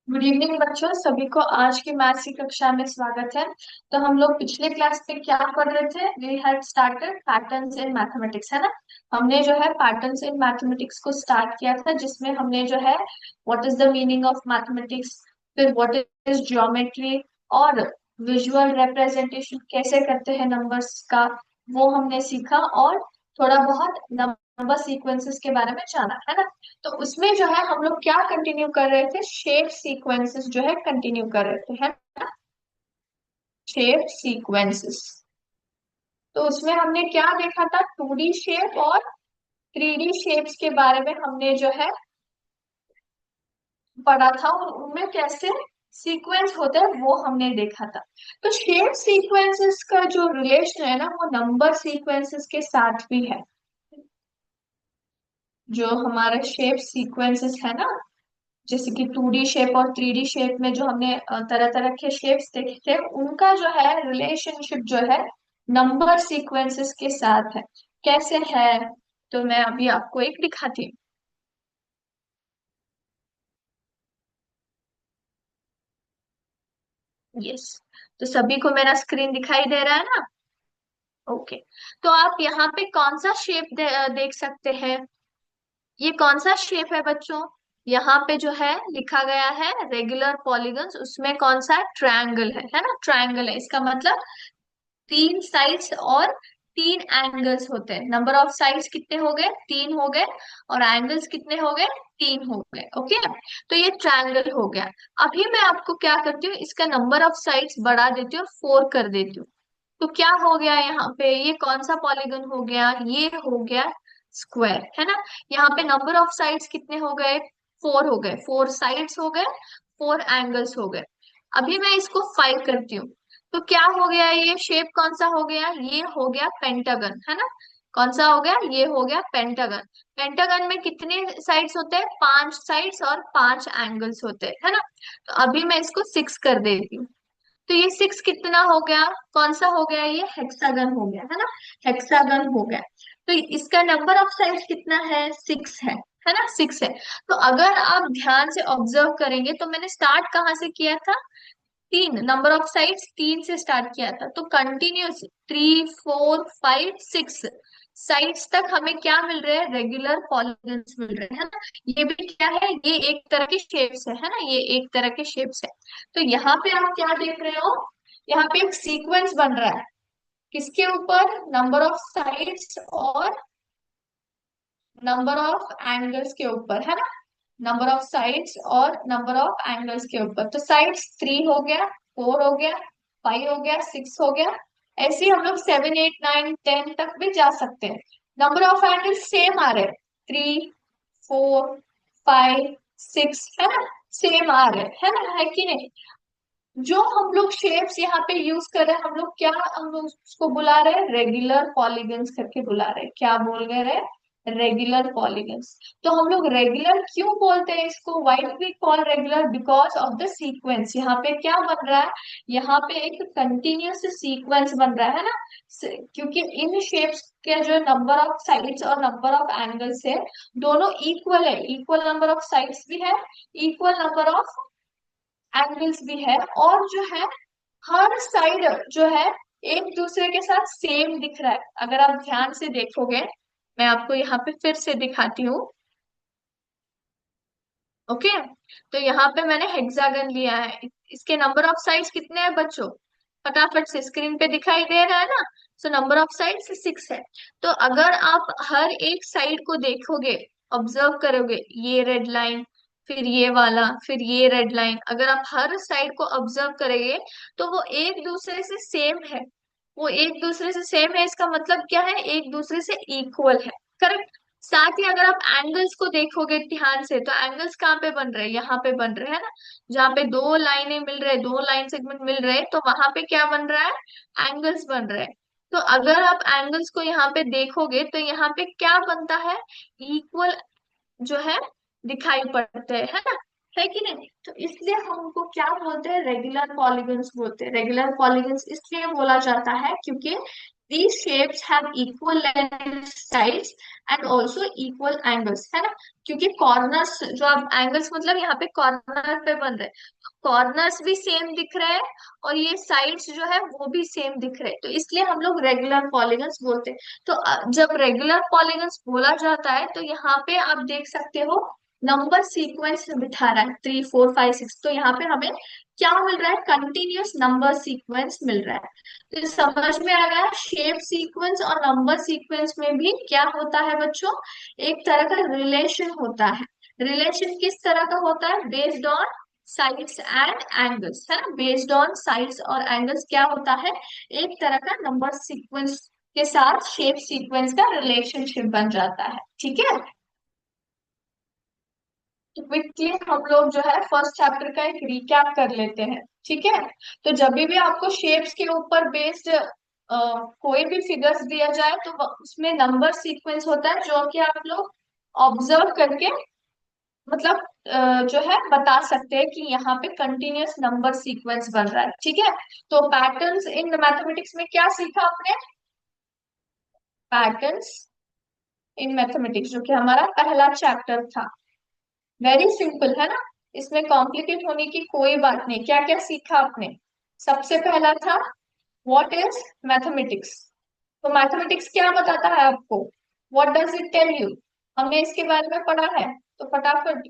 Good evening बच्चों, सभी को आज की मैथ्स की कक्षा में स्वागत है। तो हम लोग पिछले क्लास में क्या पढ़ रहे थे? We had started patterns in mathematics, है ना। हमने जो है पैटर्न्स इन मैथमेटिक्स को स्टार्ट किया था, जिसमें हमने जो है what is the meaning of mathematics, फिर व्हाट इज ज्योमेट्री और विजुअल रिप्रेजेंटेशन कैसे करते हैं नंबर्स का, वो हमने सीखा। और थोड़ा बहुत नंबर सीक्वेंसेस के बारे में जाना, है ना। तो उसमें जो है हम लोग क्या कंटिन्यू कर रहे थे? शेप सीक्वेंसेस जो है कंटिन्यू कर रहे थे, है। Shape sequences. तो उसमें हमने क्या देखा था? 2D शेप और 3D शेप्स के बारे में हमने जो है पढ़ा था, और उनमें कैसे सीक्वेंस होता है वो हमने देखा था। तो शेप सीक्वेंसेस का जो रिलेशन है ना, वो नंबर सीक्वेंसेस के साथ भी है। जो हमारा शेप सीक्वेंसेस है ना, जैसे कि 2D शेप और 3D शेप में जो हमने तरह तरह के शेप्स देखे थे, उनका जो है रिलेशनशिप जो है नंबर सीक्वेंसेस के साथ है। कैसे है? तो मैं अभी आपको एक दिखाती हूँ। यस। तो सभी को मेरा स्क्रीन दिखाई दे रहा है ना? ओके। तो आप यहाँ पे कौन सा शेप देख सकते हैं? ये कौन सा शेप है बच्चों? यहाँ पे जो है लिखा गया है रेगुलर पॉलीगन्स, उसमें कौन सा ट्रायंगल है ना। ट्रायंगल है, इसका मतलब तीन साइड्स और तीन एंगल्स होते हैं। नंबर ऑफ साइड्स कितने हो गए? तीन हो गए। और एंगल्स कितने हो गए? तीन हो गए। ओके। तो ये ट्रायंगल हो गया। अभी मैं आपको क्या करती हूँ, इसका नंबर ऑफ साइड्स बढ़ा देती हूँ और 4 कर देती हूँ। तो क्या हो गया यहाँ पे? ये कौन सा पॉलीगन हो गया? ये हो गया स्क्वायर, है ना। यहाँ पे नंबर ऑफ साइड्स कितने हो गए? 4 हो गए। 4 साइड्स हो गए, 4 एंगल्स हो गए। अभी मैं इसको 5 करती हूँ। तो क्या हो गया? ये शेप कौन सा हो गया? ये हो गया पेंटागन, है ना। कौन सा हो गया? ये हो गया पेंटागन। पेंटागन में कितने साइड्स होते हैं? 5 साइड्स और 5 एंगल्स होते हैं, है ना। तो अभी मैं इसको 6 कर देती हूँ। तो ये 6 कितना हो गया? कौन सा हो गया? ये हेक्सागन हो गया, है ना। हेक्सागन हो गया। तो इसका नंबर ऑफ साइड्स कितना है? 6 है ना। 6 है। तो अगर आप ध्यान से ऑब्जर्व करेंगे, तो मैंने स्टार्ट कहाँ से किया था? तीन, नंबर ऑफ साइड्स तीन से स्टार्ट किया था। तो कंटिन्यूस 3 4 5 6 साइड्स तक हमें क्या मिल रहे हैं? रेगुलर पॉलीगन्स मिल रहे हैं, है ना। ये भी क्या है? ये एक तरह के शेप्स है ना। ये एक तरह के शेप्स है। तो यहाँ पे आप क्या देख रहे हो? यहाँ पे एक सीक्वेंस बन रहा है। किसके ऊपर? नंबर ऑफ साइड्स और नंबर ऑफ एंगल्स के ऊपर, है ना। नंबर ऑफ साइड्स और नंबर ऑफ एंगल्स के ऊपर। तो साइड्स 3 हो गया, 4 हो गया, 5 हो गया, 6 हो गया। ऐसे ही हम लोग 7 8 9 10 तक भी जा सकते हैं। नंबर ऑफ एंगल्स सेम आ रहे हैं, 3 4 5 6, है ना। सेम आ रहे हैं, है ना, है कि नहीं। जो हम लोग शेप्स यहाँ पे यूज कर रहे हैं, हम लोग क्या, हम लोग उसको बुला रहे हैं रेगुलर पॉलीगन्स करके बुला रहे हैं। क्या बोल गए रहे? Regular polygons. तो हम लोग रेगुलर क्यों बोलते हैं इसको? Why do we call regular? Because of the sequence. यहाँ पे क्या बन रहा है? यहाँ पे एक कंटिन्यूस सीक्वेंस बन रहा है ना। क्योंकि इन शेप्स के जो नंबर ऑफ साइड्स और नंबर ऑफ एंगल्स है, दोनों इक्वल है। इक्वल नंबर ऑफ साइड्स भी है, इक्वल नंबर ऑफ एंगल्स भी है। और जो है हर साइड जो है एक दूसरे के साथ सेम दिख रहा है। अगर आप ध्यान से देखोगे, मैं आपको यहाँ पे फिर से दिखाती हूँ। ओके। तो यहाँ पे मैंने हेक्सागन लिया है। इसके नंबर ऑफ साइड्स कितने हैं बच्चों? फटाफट से स्क्रीन पे दिखाई दे रहा है ना। सो नंबर ऑफ साइड्स 6 है। तो अगर आप हर एक साइड को देखोगे, ऑब्जर्व करोगे, ये रेड लाइन, फिर ये वाला, फिर ये रेड लाइन, अगर आप हर साइड को ऑब्जर्व करेंगे, तो वो एक दूसरे से सेम है। वो एक दूसरे से सेम है, इसका मतलब क्या है? एक दूसरे से इक्वल है। करेक्ट। साथ ही अगर आप एंगल्स को देखोगे ध्यान से, तो एंगल्स कहाँ पे बन रहे हैं? यहाँ पे बन रहे हैं ना। जहाँ पे दो लाइनें मिल रहे हैं, दो लाइन सेगमेंट मिल रहे हैं, तो वहां पे क्या बन रहा है? एंगल्स बन रहे हैं। तो अगर आप एंगल्स को यहाँ पे देखोगे, तो यहाँ पे क्या बनता है? इक्वल जो है दिखाई पड़ते हैं, है ना, है कि नहीं। तो इसलिए हम उनको क्या बोलते हैं? रेगुलर पॉलीगन्स बोलते हैं। रेगुलर पॉलीगन्स इसलिए बोला जाता है क्योंकि these shapes have equal length, sides and also equal angles, है ना। क्योंकि कॉर्नर्स जो आप एंगल्स मतलब यहाँ पे कॉर्नर पे बन रहे हैं, कॉर्नर्स भी सेम दिख रहे हैं और ये साइड्स जो है वो भी सेम दिख रहे हैं, तो इसलिए हम लोग रेगुलर पॉलीगन्स बोलते हैं। तो जब रेगुलर पॉलीगन्स बोला जाता है तो यहाँ पे आप देख सकते हो नंबर सीक्वेंस बिठा रहा है 3 4 5 6, तो यहाँ पे हमें क्या मिल रहा है, कंटिन्यूअस नंबर सीक्वेंस मिल रहा है। तो समझ में आ गया, शेप सीक्वेंस और नंबर सीक्वेंस में भी क्या होता है बच्चों, एक तरह का रिलेशन होता है। रिलेशन किस तरह का होता है, based on sides and angles, है ना। बेस्ड ऑन साइड्स और एंगल्स क्या होता है, एक तरह का नंबर सीक्वेंस के साथ शेप सीक्वेंस का रिलेशनशिप बन जाता है, ठीक है। तो क्विकली हम लोग जो है फर्स्ट चैप्टर का एक रिकैप कर लेते हैं, ठीक है। तो जब भी आपको शेप्स के ऊपर बेस्ड कोई भी फिगर्स दिया जाए तो उसमें नंबर सीक्वेंस होता है जो कि आप लोग ऑब्जर्व करके मतलब जो है बता सकते हैं कि यहाँ पे कंटिन्यूअस नंबर सीक्वेंस बन रहा है, ठीक है। तो पैटर्न्स इन मैथमेटिक्स में क्या सीखा आपने, पैटर्न्स इन मैथमेटिक्स जो कि हमारा पहला चैप्टर था। वेरी सिंपल है ना, इसमें कॉम्प्लिकेट होने की कोई बात नहीं। क्या क्या सीखा आपने, सबसे पहला था व्हाट इज मैथमेटिक्स। तो मैथमेटिक्स क्या बताता है आपको, what does it tell you, हमने इसके बारे में पढ़ा है। तो फटाफट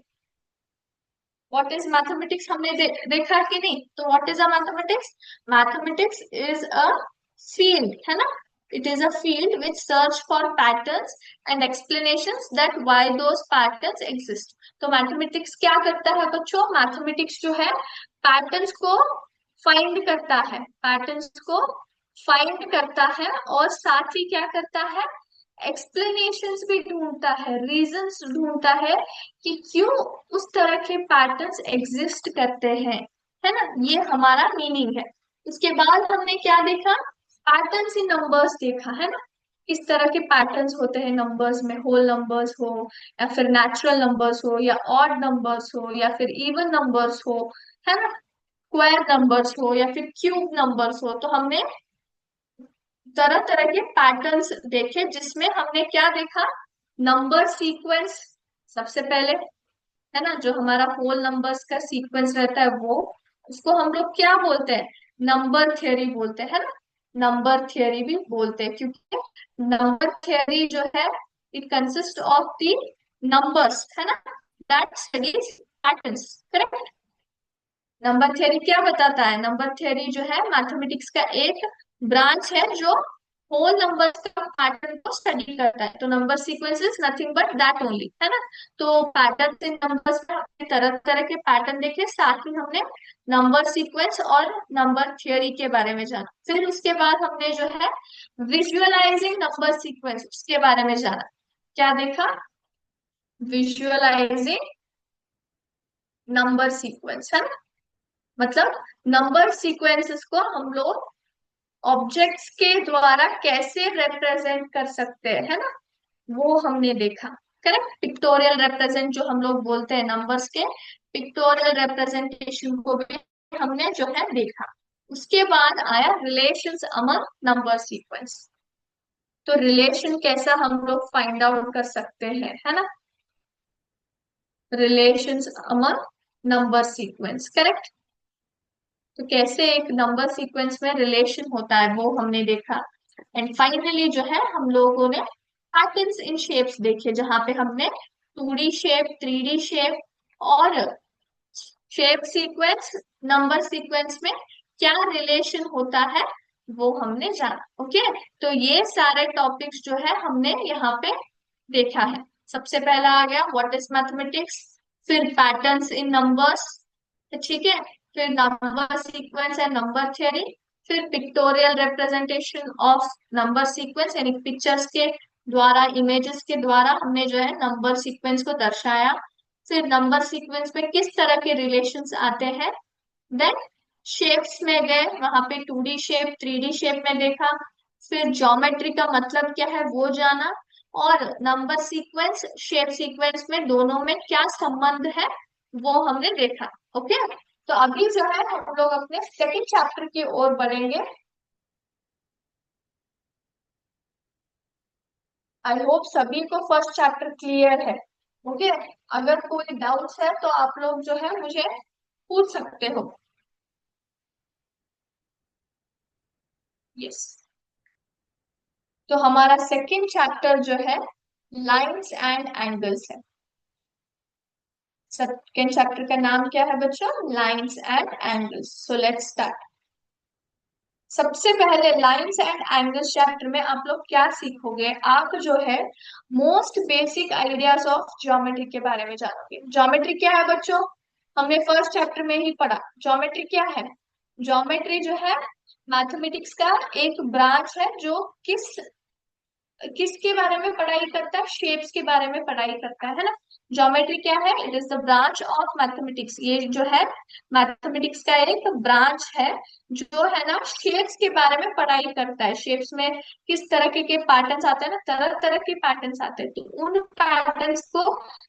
व्हाट इज मैथमेटिक्स हमने देखा है कि नहीं। तो what is a mathematics, mathematics is a field, है ना। It is a field which search for patterns and explanations that why those patterns exist. तो मैथमेटिक्स क्या करता है बच्चों, मैथमेटिक्स जो है पैटर्न्स को फाइंड करता है, पैटर्न्स को फाइंड करता है और साथ ही क्या करता है, एक्सप्लेनेशंस भी ढूंढता है, रीजंस ढूंढता है कि क्यों उस तरह के पैटर्न्स एग्जिस्ट करते हैं, है ना। ये हमारा मीनिंग है। उसके बाद हमने क्या देखा, पैटर्न्स इन नंबर्स देखा, है ना। किस तरह के पैटर्न्स होते हैं नंबर्स में, होल नंबर्स हो या फिर नेचुरल नंबर्स हो या ऑड नंबर्स हो या फिर इवन नंबर्स हो, है ना, स्क्वायर नंबर्स हो या फिर क्यूब नंबर्स हो। तो हमने तरह तरह के पैटर्न्स देखे जिसमें हमने क्या देखा, नंबर सीक्वेंस सबसे पहले, है ना। जो हमारा होल नंबर्स का सीक्वेंस रहता है वो, उसको हम लोग क्या बोलते हैं, नंबर थियरी बोलते हैं, है ना। नंबर थियरी भी बोलते हैं क्योंकि नंबर थियरी जो है it consist of the numbers, है ना, that studies patterns, correct. Number theory क्या बताता है, नंबर थ्योरी जो है मैथमेटिक्स का एक ब्रांच है जो होल नंबर्स का पैटर्न को स्टडी करता है। तो number sequence is nothing but that only, है ना। तो पैटर्न इन नंबर्स में हमने तरह तरह के पैटर्न देखे, साथ ही हमने नंबर सीक्वेंस और नंबर थ्योरी के बारे में जाना। फिर उसके बाद हमने जो है विजुअलाइजिंग नंबर सीक्वेंस उसके बारे में जाना। क्या देखा, विजुअलाइजिंग नंबर सीक्वेंस, है ना। मतलब नंबर सीक्वेंसेस को हम लोग ऑब्जेक्ट्स के द्वारा कैसे रिप्रेजेंट कर सकते हैं, है ना, वो हमने देखा, करेक्ट। पिक्टोरियल रिप्रेजेंट जो हम लोग बोलते हैं नंबर्स के, पिक्टोरियल रिप्रेजेंटेशन को भी हमने जो है देखा। उसके बाद आया रिलेशंस अमंग नंबर सीक्वेंस। तो रिलेशन कैसा हम लोग फाइंड आउट कर सकते हैं, है ना, relations among number sequence, correct. तो कैसे एक नंबर सीक्वेंस में रिलेशन होता है वो हमने देखा। एंड फाइनली जो है हम लोगों ने पैटर्न्स इन शेप्स देखे, जहां पे हमने 2D शेप, 3D शेप और शेप सीक्वेंस, नंबर सीक्वेंस में क्या रिलेशन होता है वो हमने जाना, ओके। तो ये सारे टॉपिक्स जो है हमने यहाँ पे देखा है। सबसे पहला आ गया व्हाट इज मैथमेटिक्स, फिर पैटर्न्स इन नंबर्स, ठीक है, फिर number sequence and number theory, फिर pictorial representation of number sequence यानी पिक्चर्स के द्वारा, इमेजेस के द्वारा हमने जो है नंबर सीक्वेंस को दर्शाया। फिर नंबर सीक्वेंस में किस तरह के रिलेशंस आते हैं, देन शेप्स में गए, वहां पे 2D शेप, 3D शेप में देखा, फिर ज्योमेट्री का मतलब क्या है वो जाना, और नंबर सीक्वेंस शेप सीक्वेंस में दोनों में क्या संबंध है वो हमने देखा, ओके। तो अभी जो है हम लोग अपने सेकंड चैप्टर की ओर बढ़ेंगे। आई होप सभी को फर्स्ट चैप्टर क्लियर है। ओके। अगर कोई डाउट्स है तो आप लोग जो है मुझे पूछ सकते हो। यस। तो हमारा सेकंड चैप्टर जो है लाइंस एंड एंगल्स है। सेकंड चैप्टर का नाम क्या है बच्चों? Lines and angles. So let's start. सबसे पहले लाइंस एंड एंगल्स चैप्टर में आप लोग क्या सीखोगे? आप जो है most basic ideas of geometry के बारे में जानोगे। ज्योमेट्री क्या है बच्चों? हमने फर्स्ट चैप्टर में ही पढ़ा। ज्योमेट्री क्या है? ज्योमेट्री जो है मैथमेटिक्स का एक ब्रांच है जो किसके बारे में पढ़ाई करता है? शेप्स के बारे में पढ़ाई करता है ना। ज्योमेट्री क्या है? It is the branch of mathematics. ये जो है मैथमेटिक्स का एक ब्रांच है जो है ना शेप्स के बारे में पढ़ाई करता है। शेप्स में किस तरह के पैटर्न्स आते हैं ना, तरह तरह के पैटर्न्स आते हैं, तो उन पैटर्न्स को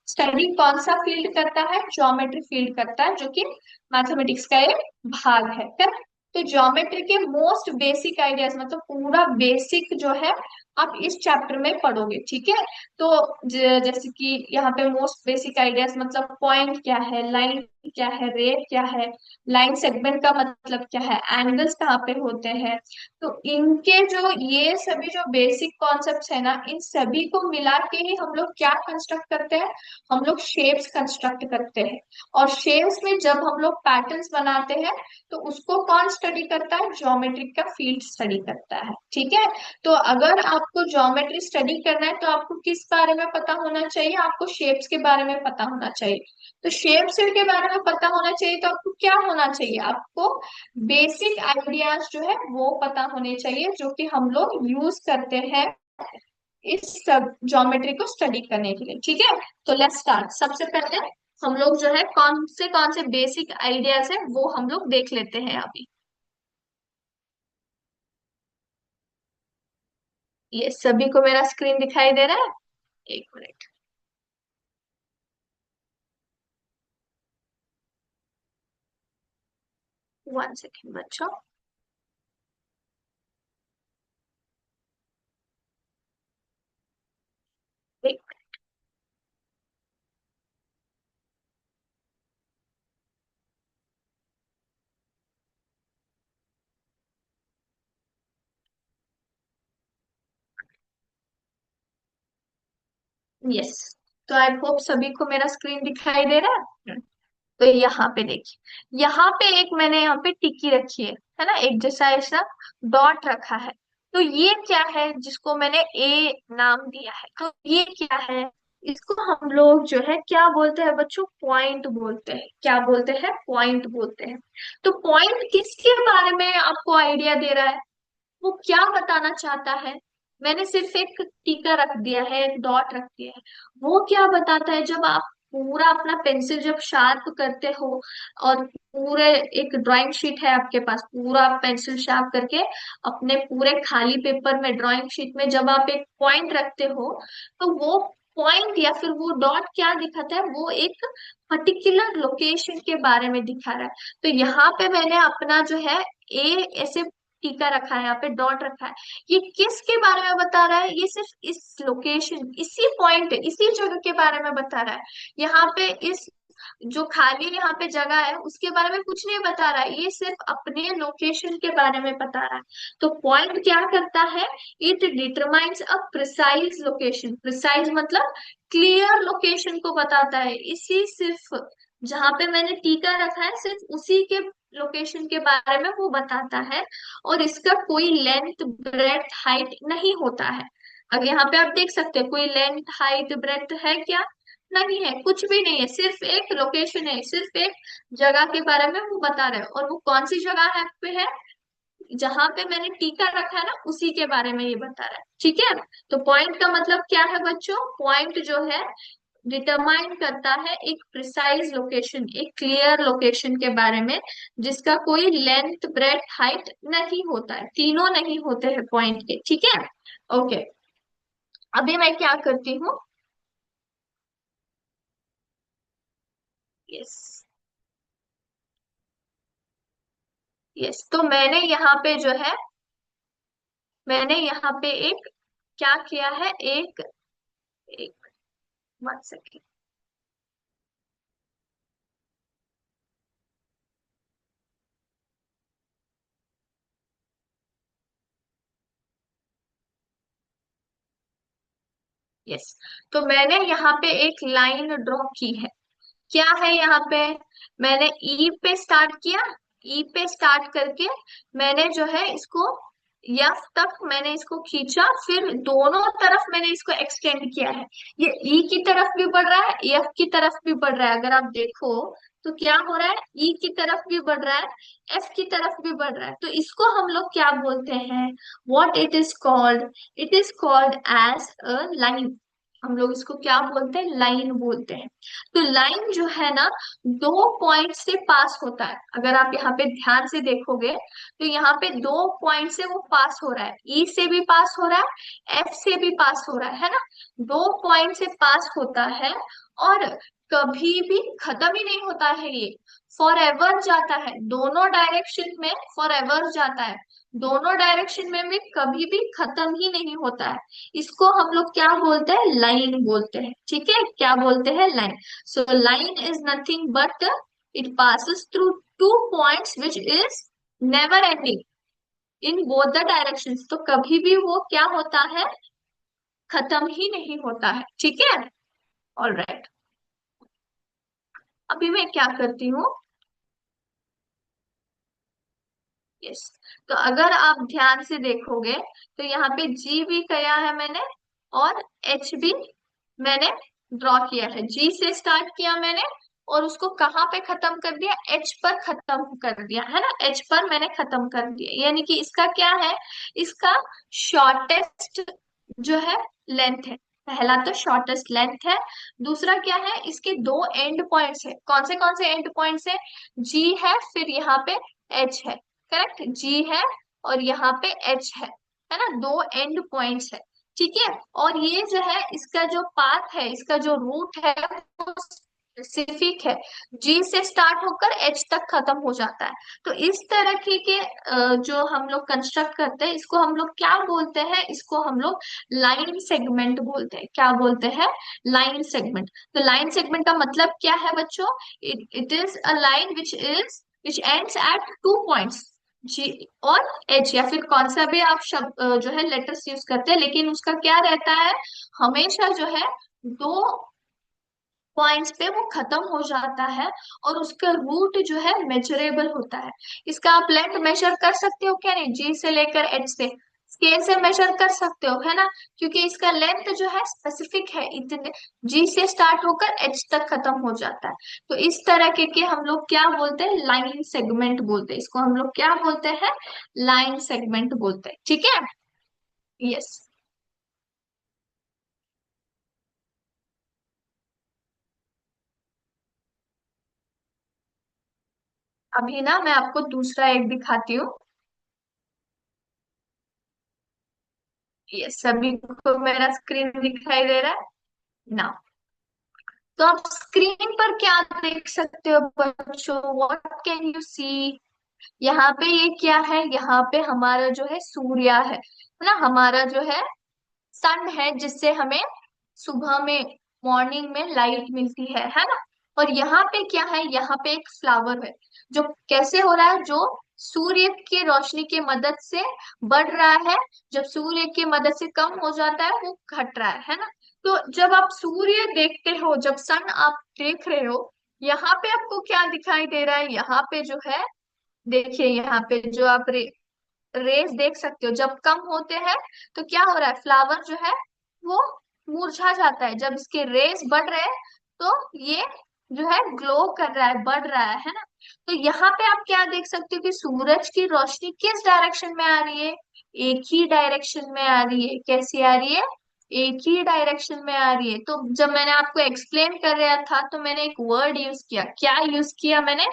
स्टडी कौन सा फील्ड करता है? ज्योमेट्री फील्ड करता है, जो कि मैथमेटिक्स का एक भाग है। करेक्ट? तो ज्योमेट्री के मोस्ट बेसिक आइडियाज मतलब पूरा बेसिक जो है आप इस चैप्टर में पढ़ोगे। ठीक है। तो जैसे कि यहाँ पे मोस्ट बेसिक आइडियाज मतलब पॉइंट क्या है, लाइन क्या है, रे क्या है, लाइन सेगमेंट का मतलब क्या है, एंगल्स कहाँ पे होते हैं, तो इनके जो ये सभी जो बेसिक कॉन्सेप्ट्स है ना, इन सभी को मिला के ही हम लोग क्या कंस्ट्रक्ट करते हैं? हम लोग शेप्स कंस्ट्रक्ट करते हैं। और शेप्स में जब हम लोग पैटर्न्स बनाते हैं तो उसको कौन स्टडी करता है? ज्योमेट्रिक का फील्ड स्टडी करता है। ठीक है। तो अगर आपको ज्योमेट्री स्टडी करना है तो आपको किस बारे में पता होना चाहिए? आपको शेप्स के बारे में पता होना चाहिए। तो शेप्स के बारे में पता होना चाहिए तो आपको क्या होना चाहिए? आपको बेसिक आइडियाज जो है वो पता होने चाहिए, जो कि हम लोग यूज करते हैं इस सब ज्योमेट्री को स्टडी करने के लिए। ठीक है। तो लेट्स स्टार्ट। सबसे पहले हम लोग जो है कौन से बेसिक आइडियाज है वो हम लोग देख लेते हैं अभी। ये सभी को मेरा स्क्रीन दिखाई दे रहा है? एक मिनट। 1 सेकेंड बच्चों। एक। यस। तो आई होप सभी को मेरा स्क्रीन दिखाई दे रहा है। तो यहाँ पे देखिए, यहाँ पे एक मैंने यहाँ पे टिक्की रखी है ना, एक जैसा ऐसा डॉट रखा है। तो ये क्या है जिसको मैंने ए नाम दिया है? तो ये क्या है? इसको हम लोग जो है क्या बोलते हैं बच्चों? पॉइंट बोलते हैं। क्या बोलते हैं? पॉइंट बोलते हैं। तो पॉइंट किसके बारे में आपको आइडिया दे रहा है? वो क्या बताना चाहता है? मैंने सिर्फ एक टीका रख दिया है, एक डॉट रख दिया है। वो क्या बताता है? जब आप पूरा अपना पेंसिल जब शार्प करते हो और पूरे एक ड्राइंग शीट है आपके पास, पूरा आप पेंसिल शार्प करके अपने पूरे खाली पेपर में ड्राइंग शीट में जब आप एक पॉइंट रखते हो, तो वो पॉइंट या फिर वो डॉट क्या दिखाता है? वो एक पर्टिकुलर लोकेशन के बारे में दिखा रहा है। तो यहाँ पे मैंने अपना जो है ए ऐसे टीका रखा है, यहाँ पे डॉट रखा है। ये किसके बारे में बता रहा है? ये सिर्फ इस लोकेशन, इसी पॉइंट, इसी जगह के बारे में बता रहा है। यहाँ पे इस जो खाली यहाँ पे जगह है उसके बारे में कुछ नहीं बता रहा है, ये सिर्फ अपने लोकेशन के बारे में बता रहा है। तो पॉइंट क्या करता है? It determines a precise location. Precise मतलब क्लियर लोकेशन को बताता है। इसी सिर्फ जहां पे मैंने टीका रखा है सिर्फ उसी के लोकेशन के बारे में वो बताता है। और इसका कोई लेंथ ब्रेथ हाइट नहीं होता है। अब यहाँ पे आप देख सकते हैं कोई लेंथ हाइट ब्रेथ है क्या? नहीं है, कुछ भी नहीं है, सिर्फ एक लोकेशन है, सिर्फ एक जगह के बारे में वो बता रहे हैं। और वो कौन सी जगह है पे है? जहां पे मैंने टीका रखा है ना उसी के बारे में ये बता रहा है। ठीक है। तो पॉइंट का मतलब क्या है बच्चों? पॉइंट जो है डिटरमाइन करता है एक प्रिसाइज लोकेशन, एक क्लियर लोकेशन के बारे में, जिसका कोई लेंथ ब्रेथ हाइट नहीं होता है, तीनों नहीं होते हैं पॉइंट के। ठीक है। ओके। अभी मैं क्या करती हूँ? यस। यस। तो मैंने यहाँ पे जो है मैंने यहाँ पे एक क्या किया है, एक एक 1 सेकेंड। यस, तो मैंने यहाँ पे एक लाइन ड्रॉ की है। क्या है यहाँ पे, मैंने ई पे स्टार्ट किया, ई पे स्टार्ट करके मैंने जो है इसको यफ तक मैंने इसको खींचा, फिर दोनों तरफ मैंने इसको एक्सटेंड किया है। ये ई की तरफ भी बढ़ रहा है, एफ की तरफ भी बढ़ रहा है। अगर आप देखो तो क्या हो रहा है, ई की तरफ भी बढ़ रहा है, एफ की तरफ भी बढ़ रहा है। तो इसको हम लोग क्या बोलते हैं, what it is called, it is called as a line. हम लोग इसको क्या बोलते हैं, लाइन बोलते हैं। तो लाइन जो है ना, दो पॉइंट से पास होता है। अगर आप यहाँ पे ध्यान से देखोगे तो यहाँ पे दो पॉइंट से वो पास हो रहा है, ई से भी पास हो रहा है, एफ से भी पास हो रहा है ना। दो पॉइंट से पास होता है और कभी भी खत्म ही नहीं होता है ये, फॉर एवर जाता है, दोनों डायरेक्शन में फॉर एवर जाता है, दोनों डायरेक्शन में भी कभी भी खत्म ही नहीं होता है। इसको हम लोग क्या बोलते हैं, लाइन बोलते हैं। ठीक है, क्या बोलते हैं, line. So line is nothing but it passes through two points which is never ending in both the directions. तो कभी भी वो क्या होता है, खत्म ही नहीं होता है। ठीक है, ऑल राइट। अभी मैं क्या करती हूँ, यस, तो अगर आप ध्यान से देखोगे तो यहाँ पे जी भी किया है मैंने और एच भी मैंने ड्रॉ किया है। जी से स्टार्ट किया मैंने और उसको कहाँ पे खत्म कर दिया, एच पर खत्म कर दिया है ना, एच पर मैंने खत्म कर दिया। यानी कि इसका क्या है, इसका शॉर्टेस्ट जो है लेंथ है। पहला तो शॉर्टेस्ट लेंथ है, दूसरा क्या है, इसके दो एंड पॉइंट्स है। कौन से एंड पॉइंट्स है, जी है, फिर यहाँ पे एच है। करेक्ट, जी है और यहाँ पे एच है ना, दो एंड पॉइंट्स है। ठीक है, और ये जो है इसका जो पाथ है, इसका जो रूट है वो स्पेसिफिक है, जी से स्टार्ट होकर एच तक खत्म हो जाता है। तो इस तरह के जो हम लोग कंस्ट्रक्ट करते हैं, इसको हम लोग क्या बोलते हैं, इसको हम लोग लाइन सेगमेंट बोलते हैं। क्या बोलते हैं, लाइन सेगमेंट। तो लाइन सेगमेंट का मतलब क्या है बच्चों, it is a line which ends at two points, G और एच, या फिर कौन सा भी आप शब्द जो है लेटर्स यूज करते हैं, लेकिन उसका क्या रहता है, हमेशा जो है दो पॉइंट्स पे वो खत्म हो जाता है और उसका रूट जो है मेजरेबल होता है। इसका आप लेंथ मेजर कर सकते हो क्या, नहीं, जी से लेकर एच से स्केल से मेजर कर सकते हो है ना, क्योंकि इसका लेंथ जो है स्पेसिफिक है, इतने जी से स्टार्ट होकर एच तक खत्म हो जाता है। तो इस तरह के हम लोग क्या बोलते हैं, लाइन सेगमेंट बोलते हैं। इसको हम लोग क्या बोलते हैं, लाइन सेगमेंट बोलते हैं। ठीक है, यस। अभी ना मैं आपको दूसरा एक दिखाती हूँ। ये सभी को मेरा स्क्रीन दिखाई दे रहा है ना। तो आप स्क्रीन पर क्या देख सकते हो बच्चों, व्हाट कैन यू सी। यहाँ पे ये क्या है, यहाँ पे हमारा जो है सूर्य है ना, हमारा जो है सन है, जिससे हमें सुबह में मॉर्निंग में लाइट मिलती है ना। और यहाँ पे क्या है, यहाँ पे एक फ्लावर है जो कैसे हो रहा है, जो सूर्य की रोशनी की मदद से बढ़ रहा है, जब सूर्य की मदद से कम हो जाता है वो घट रहा है ना। तो जब आप सूर्य देखते हो, जब सन आप देख रहे हो, यहाँ पे आपको क्या दिखाई दे रहा है, यहाँ पे जो है, देखिए यहाँ पे जो आप रेस देख सकते हो, जब कम होते हैं तो क्या हो रहा है, फ्लावर जो है वो मुरझा जाता है। जब इसके रेस बढ़ रहे हैं तो ये जो है ग्लो कर रहा है, बढ़ रहा है ना। तो यहाँ पे आप क्या देख सकते हो कि सूरज की रोशनी किस डायरेक्शन में आ रही है, एक ही डायरेक्शन में आ रही है। कैसी आ रही है, एक ही डायरेक्शन में आ रही है। तो जब मैंने आपको एक्सप्लेन कर रहा था तो मैंने एक वर्ड यूज किया, क्या यूज किया मैंने,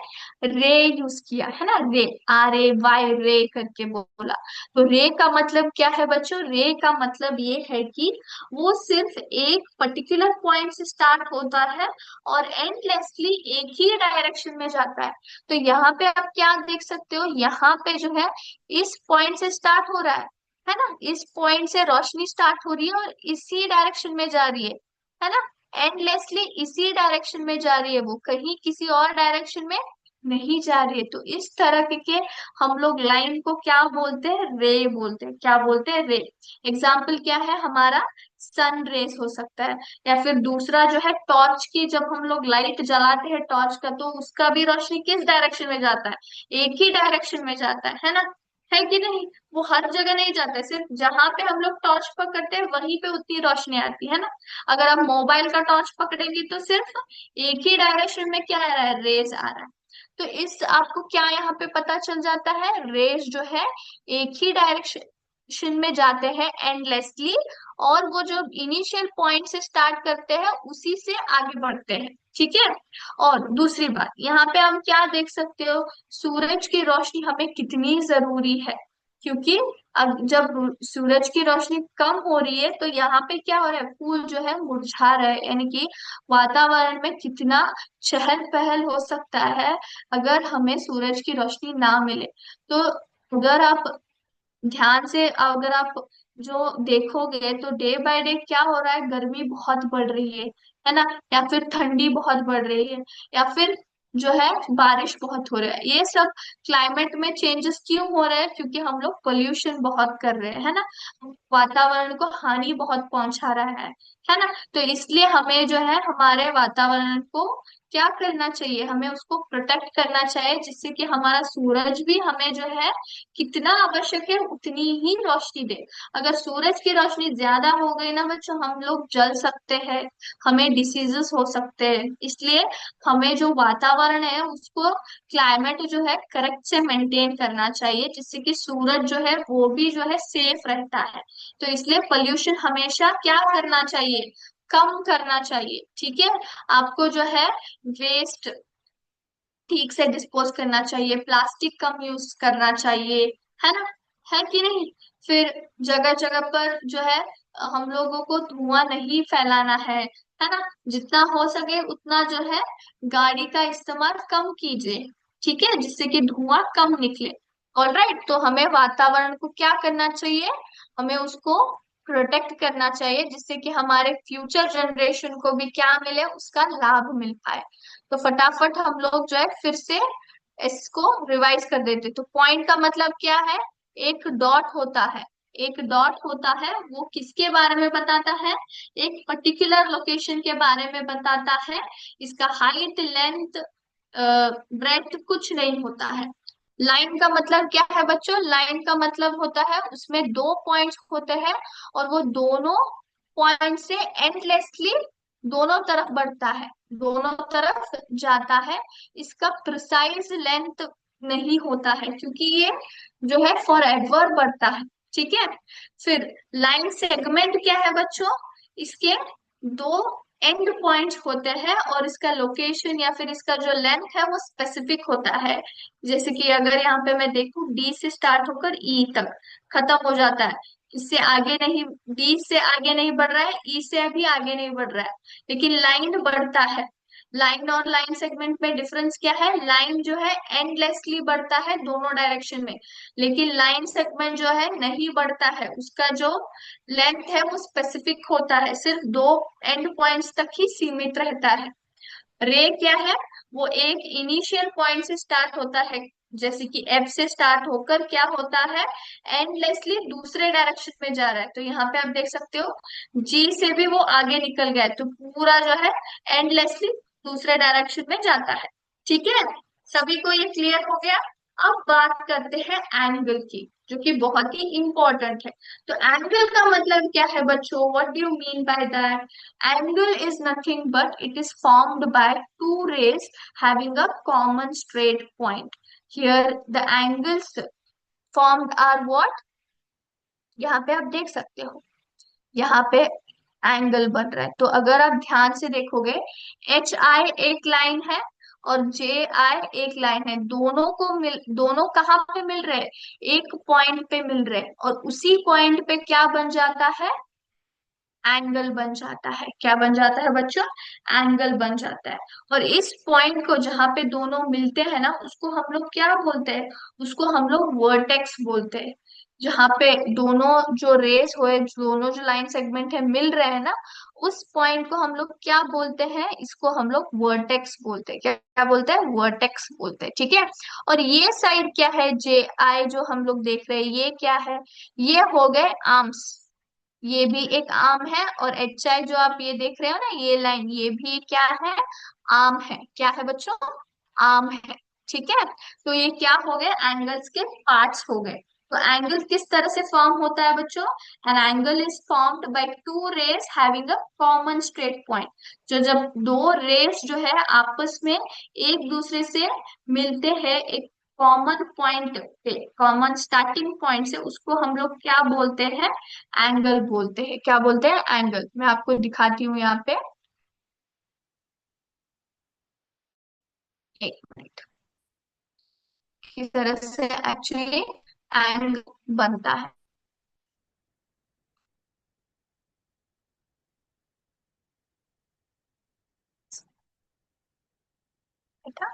रे यूज किया है ना, रे, आर ए वाई, रे करके बोला। तो रे का मतलब क्या है बच्चों, रे का मतलब ये है कि वो सिर्फ एक पर्टिकुलर पॉइंट से स्टार्ट होता है और एंडलेसली एक ही डायरेक्शन में जाता है। तो यहाँ पे आप क्या देख सकते हो, यहाँ पे जो है इस पॉइंट से स्टार्ट हो रहा है, है ना। इस पॉइंट से रोशनी स्टार्ट हो रही है और इसी डायरेक्शन में जा रही है ना। एंडलेसली इसी डायरेक्शन में जा रही है, वो कहीं किसी और डायरेक्शन में नहीं जा रही है। तो इस तरह के हम लोग लाइन को क्या बोलते हैं, रे बोलते हैं। क्या बोलते हैं, रे। एग्जाम्पल क्या है हमारा, सन रेस हो सकता है, या फिर दूसरा जो है टॉर्च की, जब हम लोग लाइट जलाते हैं टॉर्च का, तो उसका भी रोशनी किस डायरेक्शन में जाता है, एक ही डायरेक्शन में जाता है ना। है कि नहीं। वो हर जगह नहीं जाता है, सिर्फ जहां पे हम लोग टॉर्च पकड़ते हैं वहीं पे उतनी रोशनी आती है ना। अगर आप मोबाइल का टॉर्च पकड़ेंगे तो सिर्फ एक ही डायरेक्शन में क्या आ रहा है, रेज आ रहा है। तो इस आपको क्या यहाँ पे पता चल जाता है, रेज जो है एक ही डायरेक्शन में जाते हैं एंडलेसली, और वो जो इनिशियल पॉइंट से स्टार्ट करते हैं उसी से आगे बढ़ते हैं। ठीक है। और दूसरी बात, यहाँ पे हम क्या देख सकते हो, सूरज की रोशनी हमें कितनी जरूरी है। क्योंकि अब जब सूरज की रोशनी कम हो रही है तो यहाँ पे क्या हो रहा है, फूल जो है मुरझा रहा है, यानी कि वातावरण में कितना चहल पहल हो सकता है अगर हमें सूरज की रोशनी ना मिले। तो अगर आप ध्यान से, अगर आप जो देखोगे तो डे बाय डे क्या हो रहा है, गर्मी बहुत बढ़ रही है ना, या फिर ठंडी बहुत बढ़ रही है, या फिर जो है बारिश बहुत हो रहा है। ये सब क्लाइमेट में चेंजेस क्यों हो रहे हैं, क्योंकि हम लोग पोल्यूशन बहुत कर रहे हैं, है ना। वातावरण को हानि बहुत पहुंचा रहा है ना। तो इसलिए हमें जो है हमारे वातावरण को क्या करना चाहिए, हमें उसको प्रोटेक्ट करना चाहिए, जिससे कि हमारा सूरज भी हमें जो है कितना आवश्यक है उतनी ही रोशनी दे। अगर सूरज की रोशनी ज्यादा हो गई ना बच्चों, हम लोग जल सकते हैं, हमें डिसीजेस हो सकते हैं। इसलिए हमें जो वातावरण है उसको, क्लाइमेट जो है करेक्ट से मेंटेन करना चाहिए, जिससे कि सूरज जो है वो भी जो है सेफ रहता है। तो इसलिए पोल्यूशन हमेशा क्या करना चाहिए, कम करना चाहिए। ठीक है। आपको जो है वेस्ट ठीक से डिस्पोज करना चाहिए, प्लास्टिक कम यूज करना चाहिए, है ना। है कि नहीं। फिर जगह जगह पर जो है हम लोगों को धुआं नहीं फैलाना है ना। जितना हो सके उतना जो है गाड़ी का इस्तेमाल कम कीजिए। ठीक है, जिससे कि धुआं कम निकले। ऑलराइट, तो हमें वातावरण को क्या करना चाहिए, हमें उसको प्रोटेक्ट करना चाहिए, जिससे कि हमारे फ्यूचर जनरेशन को भी क्या मिले, उसका लाभ मिल पाए। तो फटाफट हम लोग जो है फिर से इसको रिवाइज कर देते। तो पॉइंट का मतलब क्या है, एक डॉट होता है, एक डॉट होता है, वो किसके बारे में बताता है, एक पर्टिकुलर लोकेशन के बारे में बताता है। इसका हाइट, लेंथ, ब्रेड्थ कुछ नहीं होता है। लाइन का मतलब क्या है बच्चों, लाइन का मतलब होता है उसमें दो पॉइंट्स होते हैं, और वो दोनों पॉइंट से एंडलेसली दोनों तरफ बढ़ता है, दोनों तरफ जाता है। इसका प्रिसाइज लेंथ नहीं होता है, क्योंकि ये जो है फॉर एवर बढ़ता है। ठीक है। फिर लाइन सेगमेंट क्या है बच्चों, इसके दो एंड पॉइंट्स होते हैं, और इसका लोकेशन या फिर इसका जो लेंथ है वो स्पेसिफिक होता है। जैसे कि अगर यहाँ पे मैं देखूं, डी से स्टार्ट होकर ई तक खत्म हो जाता है, इससे आगे नहीं, डी से आगे नहीं बढ़ रहा है, ई से अभी आगे नहीं बढ़ रहा है, लेकिन लाइन बढ़ता है। लाइन और लाइन सेगमेंट में डिफरेंस क्या है, लाइन जो है एंडलेसली बढ़ता है दोनों डायरेक्शन में, लेकिन लाइन सेगमेंट जो है नहीं बढ़ता है, उसका जो लेंथ है वो स्पेसिफिक होता है, सिर्फ दो एंड पॉइंट्स तक ही सीमित रहता है। रे क्या है, वो एक इनिशियल पॉइंट से स्टार्ट होता है, जैसे कि एफ से स्टार्ट होकर क्या होता है, एंडलेसली दूसरे डायरेक्शन में जा रहा है। तो यहाँ पे आप देख सकते हो जी से भी वो आगे निकल गया है, तो पूरा जो है एंडलेसली दूसरे डायरेक्शन में जाता है। ठीक है, सभी को ये क्लियर हो गया। अब बात करते हैं एंगल की, जो कि बहुत ही इंपॉर्टेंट है। तो एंगल का मतलब क्या है बच्चों, what do you mean by that. Angle is nothing but it is formed by two rays having a common straight point. Here the angles formed are what? यहाँ पे आप देख सकते हो, यहाँ पे एंगल बन रहा है। तो अगर आप ध्यान से देखोगे, एच आई एक लाइन है और जे आई एक लाइन है, दोनों कहाँ पे मिल रहे हैं, एक पॉइंट पे मिल रहे हैं, और उसी पॉइंट पे क्या बन जाता है, एंगल बन जाता है। क्या बन जाता है बच्चों, एंगल बन जाता है। और इस पॉइंट को जहां पे दोनों मिलते हैं ना, उसको हम लोग क्या बोलते हैं, उसको हम लोग वर्टेक्स बोलते हैं। जहाँ पे दोनों जो रेस हुए, दोनों जो लाइन सेगमेंट है मिल रहे हैं ना, उस पॉइंट को हम लोग क्या बोलते हैं, इसको हम लोग वर्टेक्स बोलते हैं। क्या क्या बोलते हैं? वर्टेक्स बोलते हैं, ठीक है। और ये साइड क्या है, जे आई जो हम लोग देख रहे हैं, ये क्या है? ये हो गए आर्म्स। ये भी एक आर्म है। और एच आई जो आप ये देख रहे हो ना, ये लाइन, ये भी क्या है? आर्म है। क्या है बच्चों? आर्म है। ठीक है। तो ये क्या हो गए? एंगल्स के पार्ट्स हो गए। तो एंगल किस तरह से फॉर्म होता है बच्चों? An angle is formed by two rays having a common straight point. जो जब दो रेस जो है आपस में एक दूसरे से मिलते हैं एक कॉमन पॉइंट पे, कॉमन स्टार्टिंग पॉइंट से, उसको हम लोग क्या बोलते हैं? एंगल बोलते हैं। क्या बोलते हैं? एंगल। मैं आपको दिखाती हूँ यहाँ पे, एक मिनट, किस तरह से एक्चुअली एंगल बनता है। देखा?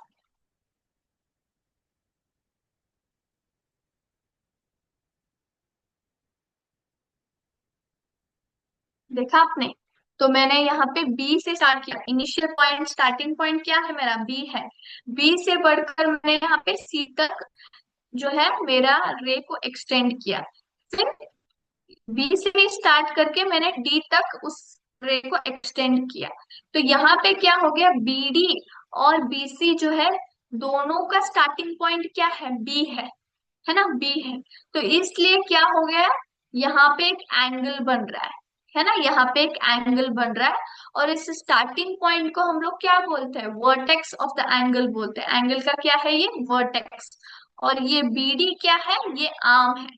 देखा आपने? तो मैंने यहाँ पे बी से स्टार्ट किया, इनिशियल पॉइंट, स्टार्टिंग पॉइंट क्या है मेरा? बी है। बी से बढ़कर मैंने यहाँ पे सी तक जो है मेरा रे को एक्सटेंड किया। फिर बी से स्टार्ट करके मैंने डी तक उस रे को एक्सटेंड किया। तो यहाँ पे क्या हो गया? बीडी और बीसी जो है, दोनों का स्टार्टिंग पॉइंट क्या है? बी है ना? बी है। तो इसलिए क्या हो गया? यहाँ पे एक एंगल बन रहा है ना? यहाँ पे एक एंगल बन रहा है। और इस स्टार्टिंग पॉइंट को हम लोग क्या बोलते हैं? वर्टेक्स ऑफ द एंगल बोलते हैं। एंगल का क्या है? ये वर्टेक्स। और ये बीडी क्या है? ये आर्म है।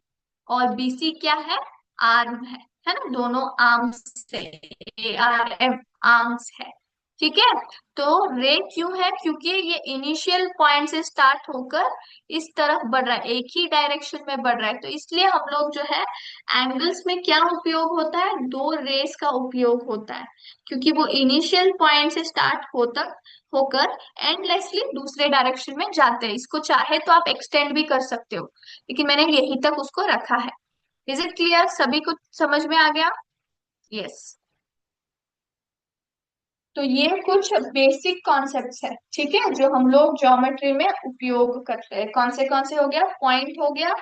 और बीसी क्या है? आर्म है ना? दोनों आर्म्स से, ए आर एम, आर्म्स है। ठीक है। तो रे क्यों है? क्योंकि ये इनिशियल पॉइंट से स्टार्ट होकर इस तरफ बढ़ रहा है, एक ही डायरेक्शन में बढ़ रहा है। तो इसलिए हम लोग जो है एंगल्स में क्या उपयोग होता है? दो रेस का उपयोग होता है। क्योंकि वो इनिशियल पॉइंट से स्टार्ट होता होकर एंडलेसली दूसरे डायरेक्शन में जाते हैं। इसको चाहे तो आप एक्सटेंड भी कर सकते हो, लेकिन मैंने यही तक उसको रखा है। Is it clear? सभी को समझ में आ गया? यस। तो ये कुछ बेसिक कॉन्सेप्ट्स है, ठीक है, जो हम लोग ज्योमेट्री में उपयोग करते हैं। कौन से हो गया? पॉइंट हो गया,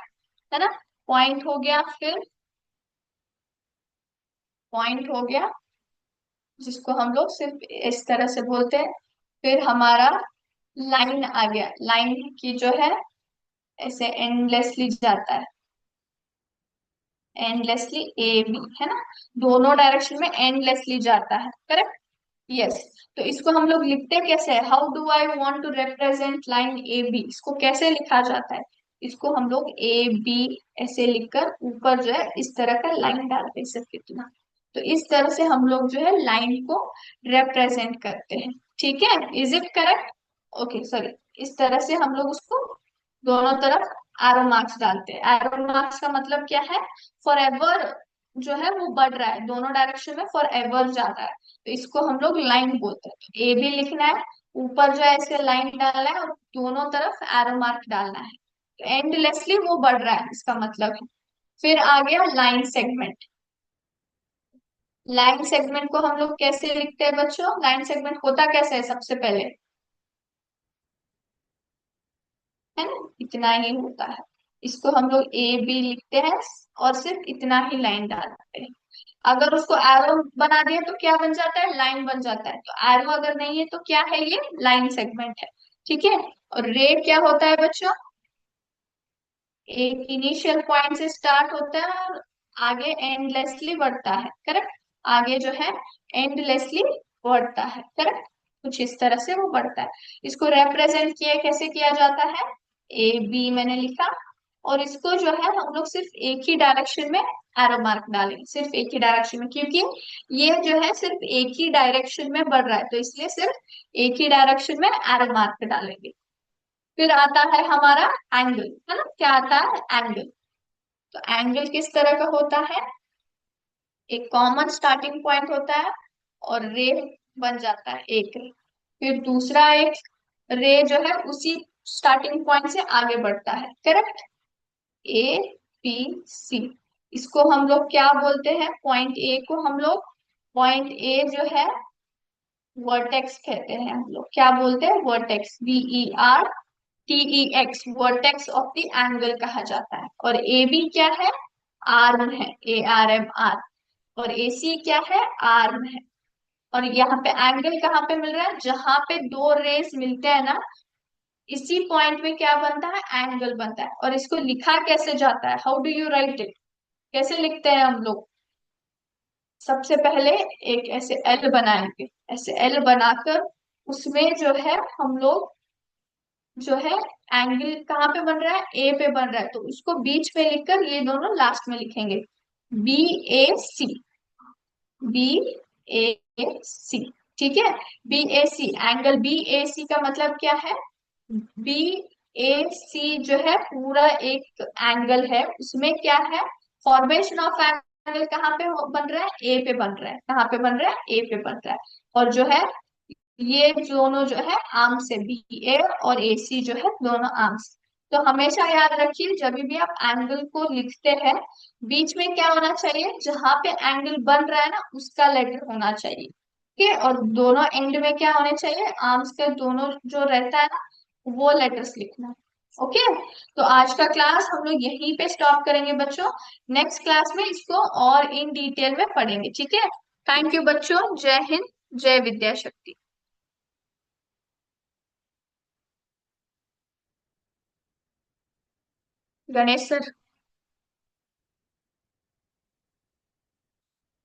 है ना? पॉइंट हो गया, फिर पॉइंट हो गया जिसको हम लोग सिर्फ इस तरह से बोलते हैं। फिर हमारा लाइन आ गया, लाइन की जो है ऐसे एंडलेसली जाता है, एंडलेसली ए बी, है ना? दोनों डायरेक्शन में एंडलेसली जाता है, करेक्ट? यस। तो इसको हम लोग लिखते कैसे हैं? How do I want to represent line A B, इसको कैसे लिखा जाता है? इसको हम लोग ए बी ऐसे लिखकर ऊपर जो है इस तरह का लाइन डालते हैं, सिर्फ इतना। तो इस तरह से हम लोग जो है लाइन को रिप्रेजेंट करते हैं। ठीक है? Is it correct? Okay, sorry. इस तरह से हम लोग उसको दोनों तरफ एरो मार्क्स डालते हैं। एरो मार्क्स का मतलब क्या है? फॉर एवर जो है वो बढ़ रहा है, दोनों डायरेक्शन में फॉर एवर जा रहा है। तो इसको हम लोग लाइन बोलते हैं। तो ए भी लिखना है, ऊपर जो है ऐसे लाइन डालना है, और दोनों तरफ एरो मार्क डालना है। तो एंडलेसली वो बढ़ रहा है, इसका मतलब है। फिर आ गया लाइन सेगमेंट। लाइन सेगमेंट को हम लोग कैसे लिखते हैं बच्चों? लाइन सेगमेंट होता कैसे है सबसे पहले? है ना? इतना ही होता है। इसको हम लोग ए बी लिखते हैं, और सिर्फ इतना ही लाइन डालते हैं। अगर उसको एरो बना दिया तो क्या बन जाता है? लाइन बन जाता है। तो एरो अगर नहीं है तो क्या है? ये लाइन सेगमेंट है। ठीक है। और रे क्या होता है बच्चों? एक इनिशियल पॉइंट से स्टार्ट होता है और आगे एंडलेसली बढ़ता है, करेक्ट? आगे जो है एंडलेसली बढ़ता है, करेक्ट? कुछ इस तरह से वो बढ़ता है। इसको रिप्रेजेंट किया कैसे किया जाता है? ए बी मैंने लिखा, और इसको जो है हम लोग सिर्फ एक ही डायरेक्शन में एरो मार्क डालेंगे, सिर्फ एक ही डायरेक्शन में, क्योंकि ये जो है सिर्फ एक ही डायरेक्शन में बढ़ रहा है, तो इसलिए सिर्फ एक ही डायरेक्शन में एरो मार्क डालेंगे। फिर आता है हमारा एंगल, है ना? क्या आता है? एंगल। तो एंगल किस तरह का होता है? एक कॉमन स्टार्टिंग पॉइंट होता है, और रे बन जाता है एक रे। फिर दूसरा एक रे जो है उसी स्टार्टिंग पॉइंट से आगे बढ़ता है, करेक्ट? A B C. इसको हम लोग क्या बोलते हैं? पॉइंट ए को हम लोग, पॉइंट ए जो है वर्टेक्स कहते हैं। हम लोग क्या बोलते हैं? Vertex, VERTEX, vertex of the angle कहा जाता है। और ए बी क्या है? आर्म है, ARM। और AC क्या है? आर्म है। और यहाँ पे एंगल कहाँ पे मिल रहा है? जहां पे दो रेस मिलते हैं ना, इसी पॉइंट में क्या बनता है? एंगल बनता है। और इसको लिखा कैसे जाता है? How do you right it? कैसे लिखते हैं हम लोग? सबसे पहले एक ऐसे एल बनाएंगे, ऐसे एल बनाकर उसमें जो है हम लोग जो है एंगल कहाँ पे बन रहा है? ए पे बन रहा है, तो उसको बीच में लिखकर ये दोनों लास्ट में लिखेंगे। BAC, BAC, ठीक है। BAC एंगल, BAC का मतलब क्या है? BAC जो है पूरा एक एंगल है, उसमें क्या है? फॉर्मेशन ऑफ एंगल कहाँ पे बन रहा है? ए पे बन रहा है। कहाँ पे बन रहा है? ए पे बन रहा है। और जो है ये दोनों जो है आर्म्स है, BA और AC जो है दोनों आर्म्स। तो हमेशा याद रखिए जब भी आप एंगल को लिखते हैं, बीच में क्या होना चाहिए? जहां पे एंगल बन रहा है ना, उसका लेटर होना चाहिए, ठीक है। और दोनों एंड में क्या होने चाहिए? आर्म्स के दोनों जो रहता है ना, वो लेटर्स लिखना। ओके। तो आज का क्लास हम लोग यहीं पे स्टॉप करेंगे बच्चों। नेक्स्ट क्लास में इसको और इन डिटेल में पढ़ेंगे, ठीक है। थैंक यू बच्चों। जय हिंद, जय विद्या शक्ति। गणेश सर।